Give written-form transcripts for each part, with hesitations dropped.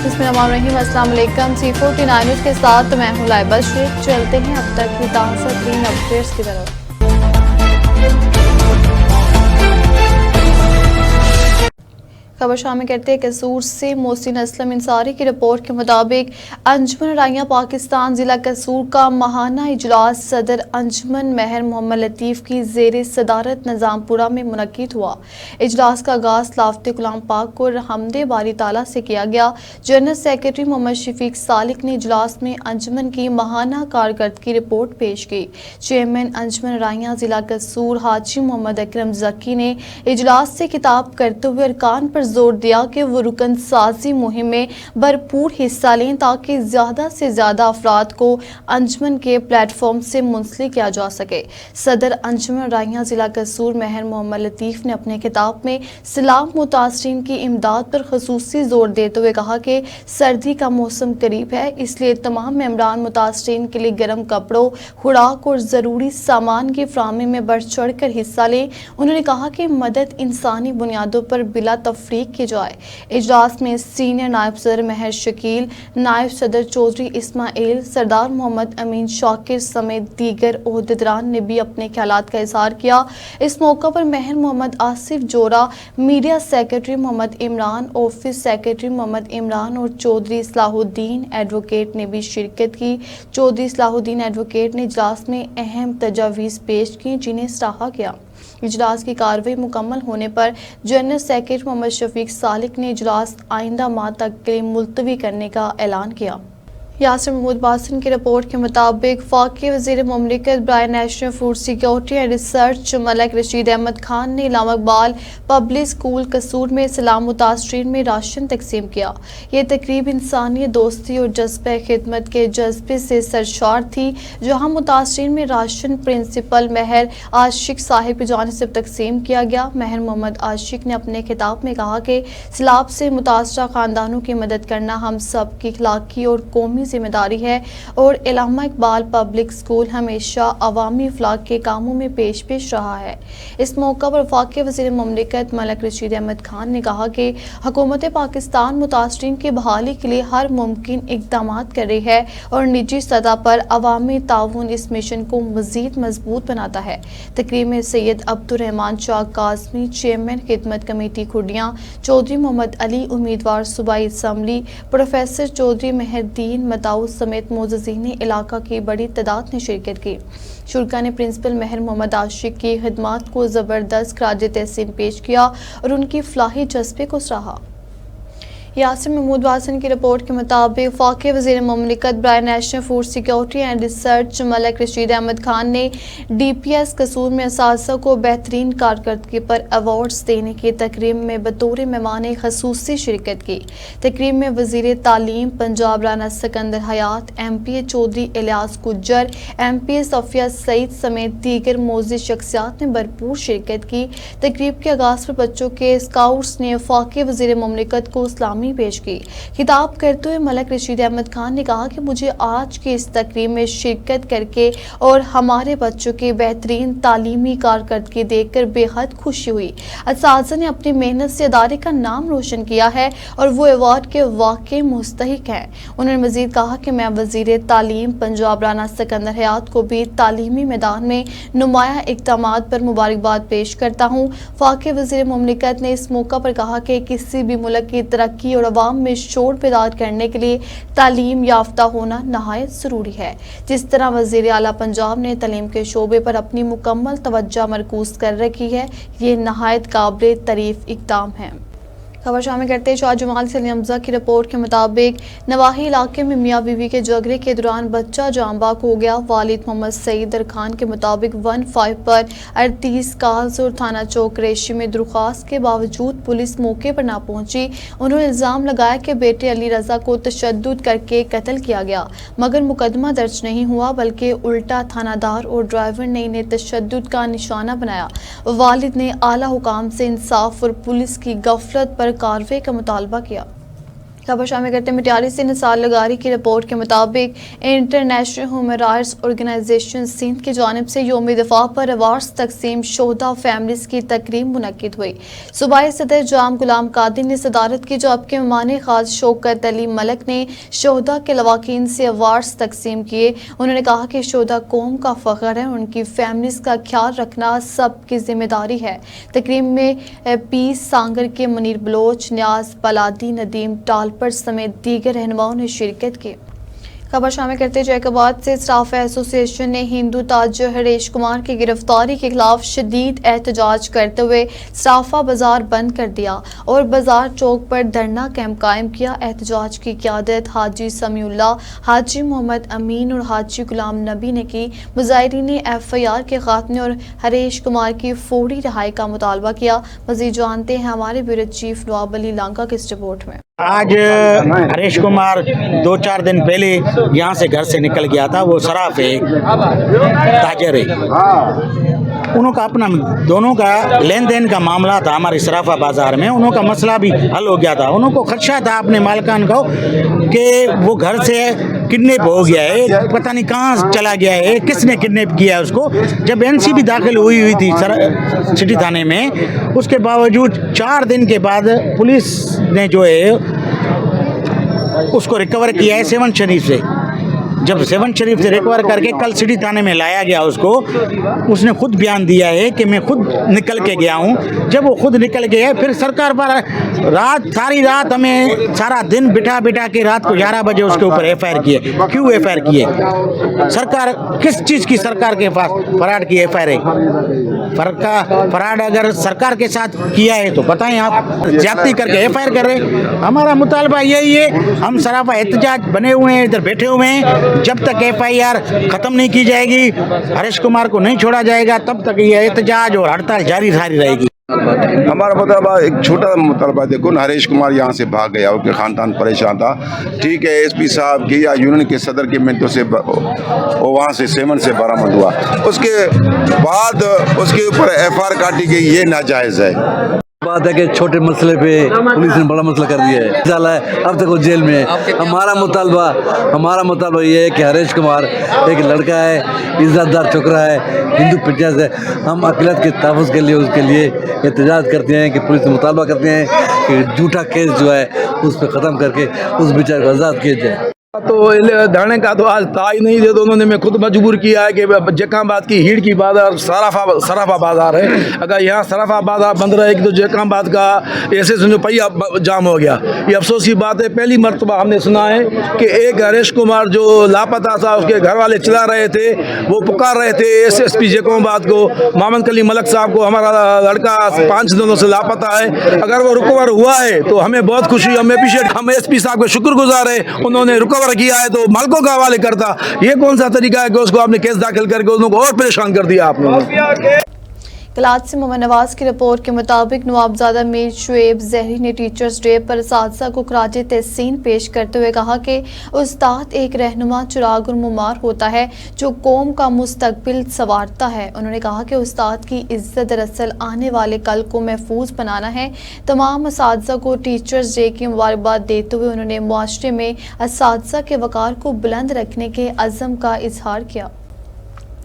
बिस्मिल्लाहिर्रहमानिर्रहीम। अस्सलाम वालेकुम। C49 न्यूज़ के साथ मैं हूं लाइबा शेख। चलते हैं अब तक की ताज़ा तरीन अपडेट्स की तरफ। खबर शामिल करते हैं कसूर से मोहसिन असलम इंसारी की रिपोर्ट के मुताबिक अंजुमन राइयां पाकिस्तान जिला कसूर का माहाना इजलास सदर अंजुमन महर मोहम्मद लतीफ़ की ज़ेर सदारत निज़ामपुरा में मुनक्किद हुआ। इजलास का आगाज़ लाफ्ते गुलाम पाक को हमदे बारी ताला से किया गया। जनरल सेक्रेटरी मोहम्मद शफीक सालिक ने इजलास में अंजुमन की माहाना कारकर्दगी रिपोर्ट पेश की। चेयरमैन अंजुमन राइयां जिला कसूर हाजी मोहम्मद अकरम जकी ने इजलास से खिताब करते हुए अरकान पर जोर दिया कि वो रुकन साजी मुहिम में भरपूर हिस्सा लें ताकि ज़्यादा से ज़्यादा अफराद को अंजुमन के प्लेटफॉर्म से मुंसलिक किया जा सके। सदर अंजुमन राइयां जिला कसूर महर मोहम्मद लतीफ़ ने अपने खिताब में सैलाब मुतासरीन की इमदाद पर खसूसी जोर देते हुए कहा कि सर्दी का मौसम करीब है, इसलिए तमाम मेंबरान मुतासरीन के लिए गर्म कपड़ों, खुराक और ज़रूरी सामान की फ्राहमी में बढ़ चढ़ कर हिस्सा लें। उन्होंने कहा कि मदद इंसानी बुनियादों पर बिला तफरीक की जाए। इजलास में सीनियर नायब सदर महर शकील, नायब सदर चौधरी इस्माइल, सरदार मोहम्मद अमीन शाकिर समेत दीगर ओहदेदारान ने भी अपने ख्यालात का इजहार किया। इस मौका पर महर Mohammad Asif Jora, media secretary Mohammad Imran, office secretary Mohammad Imran और चौधरी इस्लाहुद्दीन एडवोकेट ने भी शिरकत की। चौधरी इस्लाहुद्दीन एडवोकेट ने इजलास में अहम तजावीज़ पेश की जिन्हें सराहा गया। इजलास की कार्रवाई मुकम्मल होने पर जनरल सेक्रेटरी मोहम्मद शफीक सालिक ने इजलास आइंदा माह तक के लिए मुलतवी करने का ऐलान किया। यासिर महमूद बासिन की रिपोर्ट के मुताबिक वफ़ाक़ी वज़ीर मुमलिकत बराए national food security and research Malik Rashid Ahmad Khan ने इलामा इकबाल पब्लिक स्कूल कसूर में सलाम मुतासरीन में राशन तकसीम किया। ये तकरीब इंसानियत, दोस्ती और जज्बे खिदमत के जज्बे से सरशार थी, जहाँ मुतासरीन में राशन प्रिंसिपल महर आशिक साहिब की जानिब से तकसीम किया गया। महर मोहम्मद आशिक ने अपने खिताब में कहा कि सैलाब से मुतासरा ख़ानदानों की मदद करना हम सब की अखलाकी और कौमी जिम्मेदारी है और इलामा इकबाल पब्लिक स्कूल हमेशा अवामी फलाह के कामों में पेश रहा है। इस मौका पर वफ़ाक़ी वज़ीर मुमलिकत मलिक रशीद अहमद खान ने कहा कि हुकूमत पाकिस्तान मुतासरीन की बहाली के लिए हर मुमकिन इक़दामात कर रही है और निजी सतह पर अवामी ताउन इस मिशन को मज़ीद मजबूत बनाता है। तकरीब में सैयद अब्दुर्रहमान शाह काज़मी, चेयरमैन खिदमत कमेटी खुडियाँ, चौधरी मोहम्मद अली उम्मीदवार सूबाई असम्बली, प्रोफेसर चौधरी मेहरदीन मदाऊ समेत मोअज़्ज़ीन इलाका की बड़ी तादाद ने शिरकत की। शुरका ने प्रिंसिपल महर मोहम्मद आशिक की खिदमात को ज़बरदस्त खराज तहसीन पेश किया और उनकी फलाही जज्बे को सराहा। यासिर महमूद बासिन की रिपोर्ट के मुताबिक वफ़ाक़ी वज़ीर मुमलिकत बराए national food security and research Malik Rashid Ahmad Khan ने DPS कसूर में असातिज़ा को बेहतरीन कारकर्दगी पर अवार्ड्स देने की तकरीब में बतौर मेहमान ख़ुसूसी शिरकत की। तकरीब में वज़ीर तालीम पंजाब राना सिकंदर हयात, MPA चौधरी इलियास गुज्जर, MPA सफ़िया सईद समेत दीगर मोअज़्ज़िज़ शख्सियात ने भरपूर शिरकत की। तकरीब के आगाज़ पर बच्चों के स्काउट्स ने वफ़ाक़ी वज़ीर मुमलिकत को इस्लामी पेश की। खिताब करते हुए मलिक रशीद अहमद खान ने कहा कि मुझे आज की इस तकरीब में शिरकत करके और हमारे बच्चों की बेहतरीन तालीमी कारकर्दगी देखकर बेहद खुशी हुई। असातिज़ा ने अपनी मेहनत से इदारे का नाम रोशन किया है और वो अवार्ड के वाकई मुस्तहिक हैं। उन्होंने मजीद कहा कि मैं वज़ीर तालीम पंजाब राना सिकंदर हयात को भी तालीमी मैदान में नुमाया इक़दामात पर मुबारकबाद पेश करता हूँ। वफ़ाक़ी वज़ीर मुमलिकत ने इस मौका पर कहा कि किसी भी मुल्क की तरक्की और अवाम में शोर पैदा करने के लिए तालीम याफ्ता होना नहायत ज़रूरी है। जिस तरह वज़ीर आला पंजाब ने तालीम के शोबे पर अपनी मुकम्मल तवज्जो मरकूज़ कर रखी है, ये नहायत काबिल तारीफ़ इक़दाम है। खबर शामिल करते हैं शाह जमाल से हमजा की रिपोर्ट के मुताबिक नवाही इलाके में मियाँ बीवी के झगड़े के दौरान बच्चा जांबाक हो गया। वालिद मोहम्मद सईद खान के मुताबिक 15 पर 38 काल्स और थाना चौक रेशी में दरख्वास्त के बावजूद पुलिस मौके पर ना पहुंची। उन्होंने इल्ज़ाम लगाया कि बेटे अली रज़ा को तशद्दुद करके कत्ल किया गया, मगर मुकदमा दर्ज नहीं हुआ बल्कि उल्टा थानादार और ड्राइवर ने इन्हें तशद्दुद का निशाना बनाया। वालिद ने आला हुकाम से इंसाफ और पुलिस की गफलत पर कार्रवाई का मुतालबा किया। खबर शामिल करते हैं मटियाली से निसार लगारी की रिपोर्ट के मुताबिक international human rights organisation Sindh की जानिब से यौम दिफा पर अवार्ड्स तकसीम शोहदा फैमिलीज की तकरीब मुनक्किद हुई। सूबाई सदर जाम गुलाम कादिर ने सदारत की, जबकि मेहमान खास शौकत अली मलक ने शोहदा के लवाकीन से अवार्ड्स तकसीम किए। उन्होंने कहा कि शोहदा कौम का फ़ख्र है, उनकी फैमिलीज का ख्याल रखना सबकी जिम्मेदारी है। तकरीब में पीस सांगर के मुनीर बलोच, न्याज पलादी, नदीम टाल पर समेत दीगर रहनुमाओं ने शिरकत की। खबर शामिल करते जैकबाद से स्टाफ एसोसिएशन ने हिंदू ताजर हरीश कुमार की गिरफ्तारी के खिलाफ शदीद एहतजाज करते हुए स्टाफा बाजार बंद कर दिया और बाजार चौक पर धरना कैंप कायम किया। एहतजाज की क़यादत हाजी समीउल्लाह, हाजी मोहम्मद अमीन और हाजी गुलाम नबी ने की। मुजाहिरीन ने FIR के खात्मे और हरीश कुमार की फौरी रिहाई का मुतालबा किया। मज़ीद जानते हैं हमारे ब्यूरो चीफ नवाब अली लांका की इस रिपोर्ट में। आज हरीश कुमार 2-4 दिन पहले यहाँ से घर से निकल गया था। वो शराब है, ताजर है। उनका अपना दोनों का लेन देन का मामला था हमारे सराफा बाजार में। उनका मसला भी हल हो गया था। उनको खदशा था अपने मालकान को कि वो घर से किडनैप हो गया है, पता नहीं कहाँ चला गया है, किसने किडनैप किया है उसको। जब NC भी दाखिल हुई थी सिटी थाने में, उसके बावजूद 4 दिन के बाद पुलिस ने जो है उसको रिकवर किया है 7 शरीफ से। जब 7 शरीफ से रिकवर करके कल सिटी थाने में लाया गया उसको, उसने खुद बयान दिया है कि मैं खुद निकल के गया हूँ। जब वो खुद निकल गया है, फिर सरकार पर सारी रात हमें सारा दिन बिठा के रात को 11 बजे उसके ऊपर FIR किए। क्यों FIR किए? सरकार किस चीज़ की सरकार के पास फराड की FIR है? फराड अगर सरकार के साथ किया है तो बताएं आप, ज्यादती करके FIR कर रहे। हमारा मुतालबा यही है, हम सराफा एहतजाज बने हुए हैं, इधर बैठे हुए हैं। जब तक FIR खत्म नहीं की जाएगी, हरीश कुमार को नहीं छोड़ा जाएगा, तब तक ये एहतजाज और हड़ताल जारी रहेगी। हमारा मुतालबा एक छोटा मुतालबा, देखो ना, हरीश कुमार यहाँ से भाग गया, उसके खानदान परेशान था। ठीक है, SP साहब की या यूनियन के सदर की मिन्नतों से वो वहाँ से 7 से बरामद हुआ। उसके बाद उसके ऊपर FIR काटी गई, ये नाजायज़ है। बात है कि छोटे मसले पे पुलिस ने बड़ा मसला कर दिया है, साला है, अब तक वो जेल में है। हमारा मुतालबा ये है कि हरीश कुमार एक लड़का है, इज्जतदार छोकरा है, हिंदू पंचायत है। हम अक़लियत के तहफ़्फ़ुज़ के लिए उसके लिए एहतजाज करते हैं कि पुलिस से मुतालबा करते हैं कि झूठा केस जो है उस पर ख़त्म करके उस बेचारे को आज़ाद किया जाए। तो धरने का तो आज था ही नहीं थे, तो उन्होंने मैं खुद मजबूर किया है कि जकाबाद की हीड़ की बाजार सराफा बाजार है। अगर यहाँ सराफा बाजार बंद रहे तो जकाबाद का ऐसे सुनो पहिया जाम हो गया। ये अफसोस की बात है, पहली मरतबा हमने सुना है कि एक हरीश कुमार जो लापता था, उसके घर वाले चिल्ला रहे थे, वो पुकार रहे थे SSP जकाबाद को, मोहम्मद अली मलक साहब को, हमारा लड़का 5 दिनों से लापता है। अगर वो रिकवर हुआ है तो हमें बहुत खुशी, हम अप्रिशिएट, हम SP साहब के शुक्रगुजार है, उन्होंने रिकवर किया है तो मालकों का हवाले करता। ये कौन सा तरीका है कि उसको आपने केस दाखिल करके उसको और परेशान कर दिया आपने। कलात से मोहम्मद नवाज की रिपोर्ट के मुताबिक नवाबजादा मीर शुएब जहरी ने टीचर्स डे पर असातिज़ा को खराज तहसीन पेश करते हुए कहा कि उस्ताद एक रहनुमा, चिराग और मुमार होता है जो कौम का मुस्तकबिल संवारता है। उन्होंने कहा कि उस्ताद की इज्जत दरअसल आने वाले कल को महफूज बनाना है। तमाम असातिज़ा को टीचर्स डे की मुबारकबाद देते हुए उन्होंने मुआशरे में असातिज़ा के वक़ार को बुलंद रखने के अज़म का इजहार किया।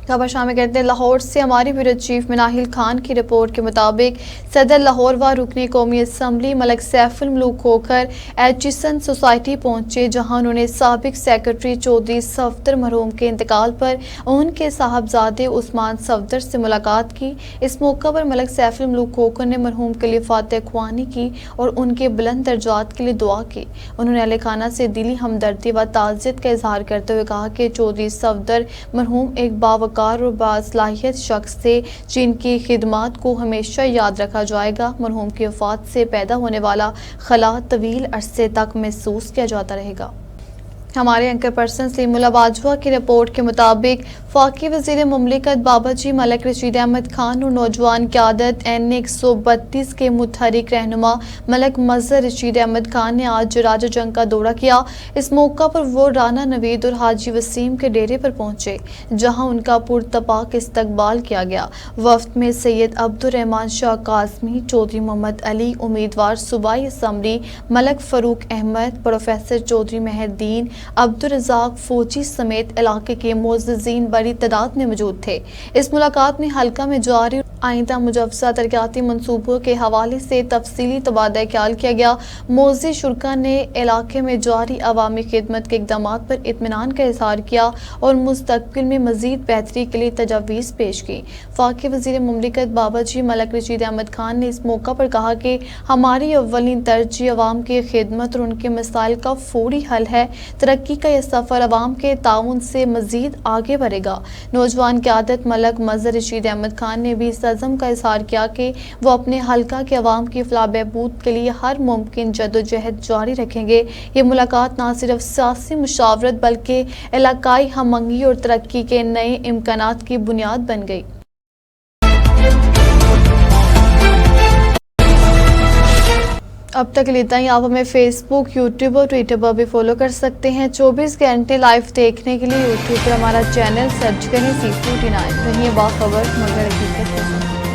खबर शामिल करते हैं लाहौर से हमारी ब्यूरो चीफ मिनाहिल खान की रिपोर्ट के मुताबिक सदर लाहौर व रुकनी कौमी असम्बली मलक सैफुल मलूक होकर एचिसन सोसाइटी पहुंचे, जहां उन्होंने साबिक सेक्रेटरी चौधरी सफदर मरहूम के इंतकाल पर उनके साहबजादे उस्मान सफदर से मुलाकात की। इस मौका पर मलक सैफुल मलूक होकर ने मरहूम के लिए फातह ख्वानी की और उनके बुलंद दर्जात के लिए दुआ की। उन्होंने अहले खाना से दिली हमदर्दी व ताज़ियत का इजहार करते हुए कहा कि चौधरी सफदर मरहूम एक बावकार और बासलाहियत शख्स थे, जिनकी खिदमात को हमेशा याद रखा जाएगा। मरहूम की वफात से पैदा होने वाला खला तवील अरसे तक महसूस किया जाता रहेगा। हमारे एंकर पर्सन सलीमुल्लाह बाजवा की रिपोर्ट के मुताबिक फाकी वज़ीर मुमलिकत बाबाजी मलिक रशीद अहमद खान और नौजवान क़यादत N132 के मुतहरिक रहनुमा मलिक मज़हर रशीद अहमद खान ने आज राजा जंग का दौरा किया। इस मौका पर वो राना नवीद और हाजी वसीम के डेरे पर पहुंचे, जहां उनका पुरतपाक इस्तकबाल किया गया। वफ्द में सैयद अब्दुर्रहमान शाह काज़मी, चौधरी मोहम्मद अली उम्मीदवार सूबाई असम्बली, मलिक फ़ारूक अहमद, प्रोफेसर चौधरी मेहरदीन, अब्दुल रज़ाक फौजी समेत इलाके के मोअज़्ज़िज़ीन बड़ी तादाद में मौजूद थे। इस मुलाकात में हल्का में जारी आइंदा मुजव्वज़ा तरक्याती मनसूबों के हवाले से तफसीली तबादला ख्याल किया गया। मोअज़्ज़िज़ शुरका ने इलाके में जारी अवामी खिदमत के इक़दामात पर इत्मीनान का इज़हार किया और मुस्तक़बिल में मज़ीद बेहतरी के लिए तजावीज़ पेश की। फाकी वज़ीर मुमलिकत बाबाजी मलिक रशीद अहमद खान ने इस मौका पर कहा कि हमारी अव्वलीन तरजीह अवाम की खिदमत और उनके मसाइल का फौरी हल है। तरक्की का यह सफ़र अवाम के ताउन से मज़ीद आगे बढ़ेगा। नौजवान क़यादत मलिक मज़हर रशीद अहमद खान ने भी इस अज़म का इज़हार किया कि वो अपने हल्का के अवाम की फलाह बहबूद के लिए हर मुमकिन जद्दोजहद जारी रखेंगे। ये मुलाकात न सिर्फ सियासी मुशावरत बल्कि इलाकाई हमंगी और तरक्की के नए इम्कानात की बुनियाद बन गई। अब तक इतना ही। आप हमें फेसबुक, यूट्यूब और ट्विटर पर भी फॉलो कर सकते हैं। 24 घंटे लाइव देखने के लिए यूट्यूब पर हमारा चैनल सर्च करें C49। रहिए बाखबर मगर हकीकत के साथ।